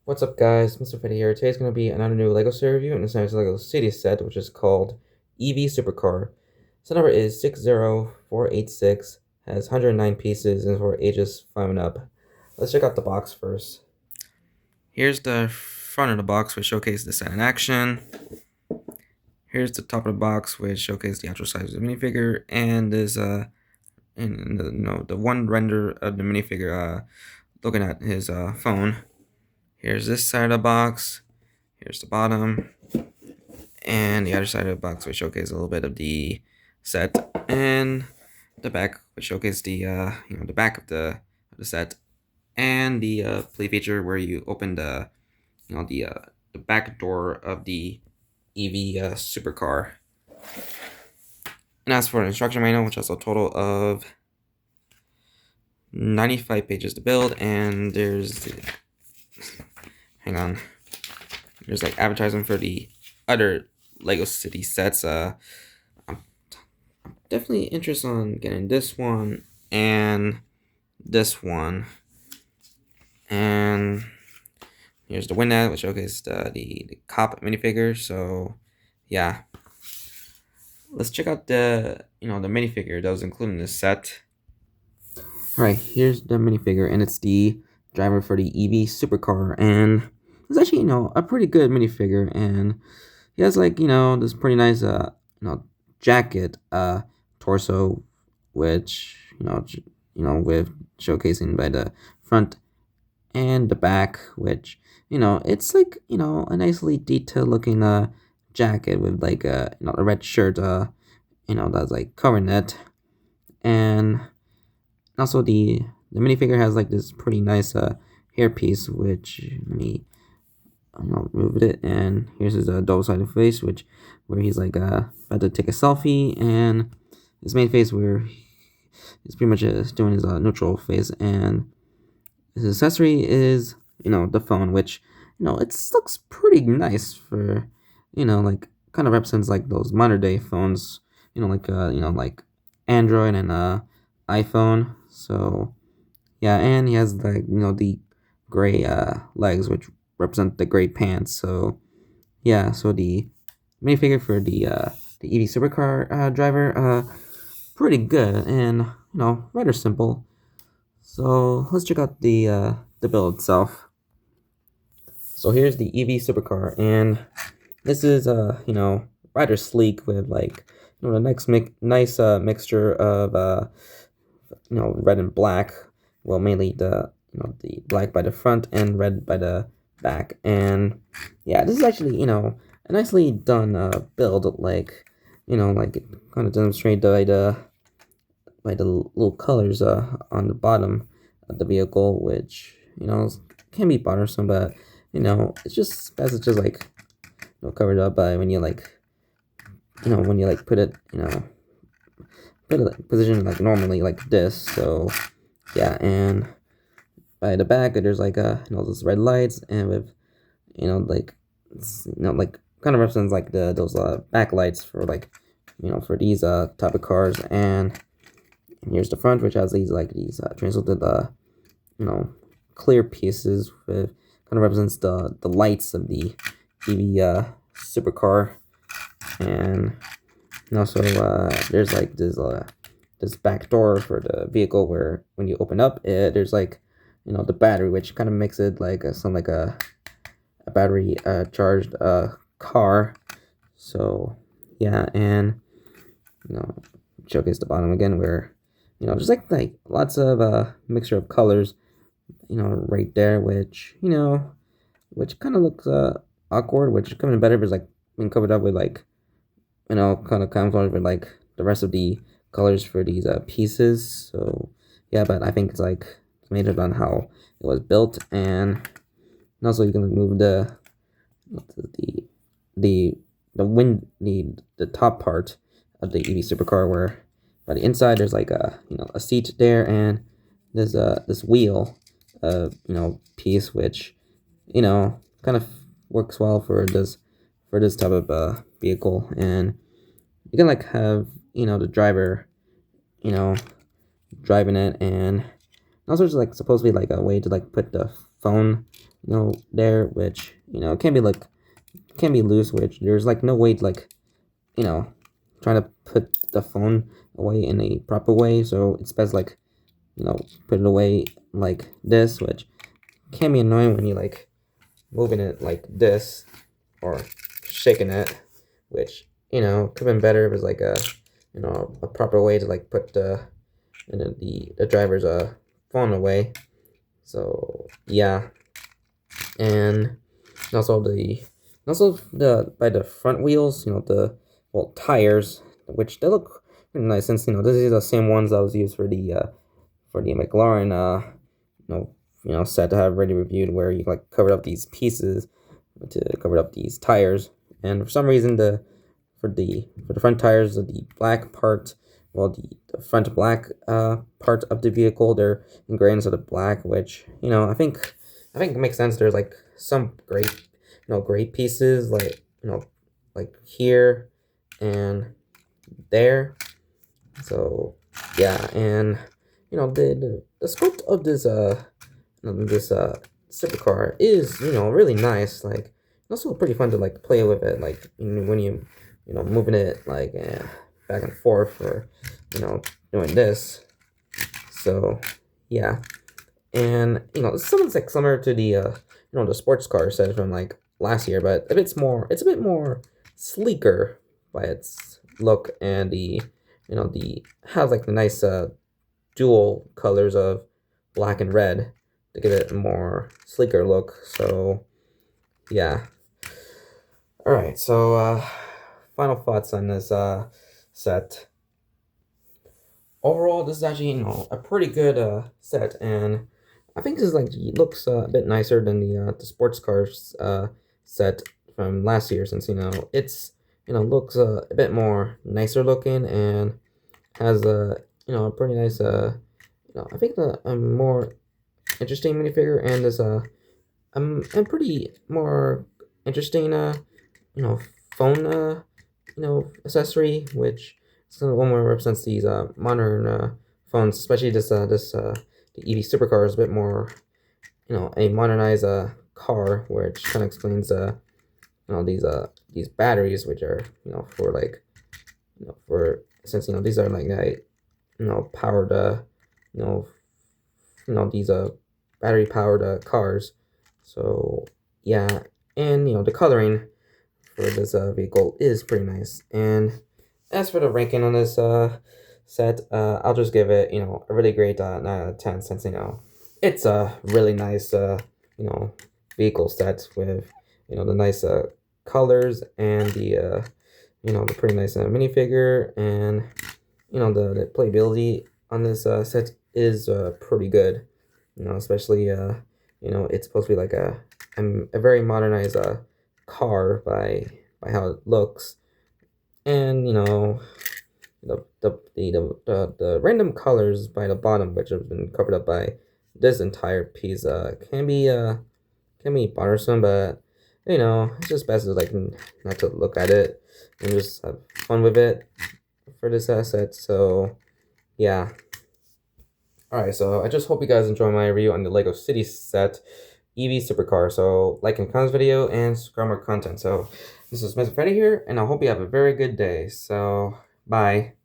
What's up, guys? Mr. Fetty here. Today's going to be another new LEGO set review, and this time it's a LEGO City set, which is called EV Supercar. Set number is 60486, has 109 pieces, and is for ages 5 and up. Let's check out the box first. Here's the front of the box, which showcases the set in action. Here's the top of the box, which showcases the actual size of the minifigure, and there's the one render of the minifigure looking at his phone. Here's this side of the box, here's the bottom, and the other side of the box, which showcases a little bit of the set, and the back, which showcases the the back of the set, and the play feature where you open the the back door of the EV supercar. And as for the instruction manual, which has a total of 95 pages to build, and there's there's like advertising for the other LEGO City sets. I'm definitely interested on getting this one and this one. And here's the Winnet, which showcases the cop minifigure. So yeah, let's check out the the minifigure that was included in this set. Alright, here's the minifigure, and it's the driver for the EV supercar, and it's actually a pretty good minifigure, and he has like this pretty nice jacket torso, which with showcasing by the front and the back, which it's like a nicely detailed looking jacket with like a red shirt that's like covering it. And also the minifigure has like this pretty nice hairpiece, which let me remove it, and here's his double-sided face, where he's like about to take a selfie, and his main face where he's pretty much doing his neutral face, and his accessory is the phone, which it looks pretty nice for like kind of represents like those modern day phones, like like Android and iPhone. So yeah, and he has like the gray legs, which represent the gray pants. So yeah, so the minifigure for the EV supercar driver, pretty good, and rather simple. So let's check out the build itself. So here's the EV supercar, and this is rather sleek with like the nice mixture of red and black. Well, mainly the the black by the front and red by the back. And yeah, this is actually a nicely done build, like like it kind of demonstrate by the little colors on the bottom of the vehicle, which can be bothersome, but it's just best. It's just like covered up by when you like when you like put it put it like, position like normally like this. So yeah, and by the back there's like those red lights, and with like like kind of represents like those backlights for like for these type of cars. And here's the front, which has these translucent clear pieces, with kind of represents the lights of the EV supercar. And also there's like this back door for the vehicle, where when you open up it, there's like the battery, which kind of makes it like sound like a battery charged car. So yeah, and showcase the bottom again, where just like lots of mixture of colors right there, which which kind of looks awkward, which could have been better if it's like being covered up with like kind of camouflage with like the rest of the colors for these pieces. So yeah, but I think it's like made it on how it was built. And also you can move the top part of the EV supercar, where by the inside there's like a a seat there, and there's this wheel piece, which kind of works well for this type of vehicle. And you can like have the driver driving it, and also it's like supposed to be like a way to like put the phone, there, which it can be loose, which there's like no way to like trying to put the phone away in a proper way. So it's best like put it away like this, which can be annoying when you like moving it like this or shaking it, which could have been better if it was like a proper way to like put the driver's phone away. So yeah, and also the by the front wheels, the tires, which they look pretty nice, since this is the same ones that was used for the McLaren set that I have already reviewed, where you like covered up these pieces to cover up these tires, and for some reason for the front tires, the black part, well, the front black part of the vehicle, they're engraved into the black, which I think it makes sense. There's like some great pieces like like here and there. So yeah, and the sculpt of this supercar is really nice. Like also pretty fun to like play with it, like when moving it like back and forth, or doing this. So yeah, and someone's like similar to the sports car set from like last year, but it's a bit more sleeker by its look, and the has like the nice dual colors of black and red to give it a more sleeker look. So yeah. All right, so final thoughts on this set. Overall, this is actually a pretty good set, and I think this is like looks a bit nicer than the sports cars set from last year, since it's looks a bit more nicer looking, and has a pretty nice I think a more interesting minifigure, and this and pretty more interesting phone accessory, which is one more represents these modern phones, especially the EV supercar is a bit more a modernized car, which kind of explains these batteries, which are for like for since these are like powered these battery powered cars. So yeah, and the coloring for this vehicle is pretty nice. And as for the ranking on this set, I'll just give it a really great 9 out of 10, since it's a really nice vehicle set with the nice colors, and the pretty nice minifigure, and the playability on this set is pretty good. Especially it's supposed to be like a very modernized car by how it looks, and the random colors by the bottom, which have been covered up by this entire piece, can be bothersome, but it's just best to like not to look at it and just have fun with it for this set. So yeah. Alright, so I just hope you guys enjoy my review on the LEGO City set EV Supercar. So like and comment this video and subscribe more content. So this is Mr. Freddy here, and I hope you have a very good day. So bye.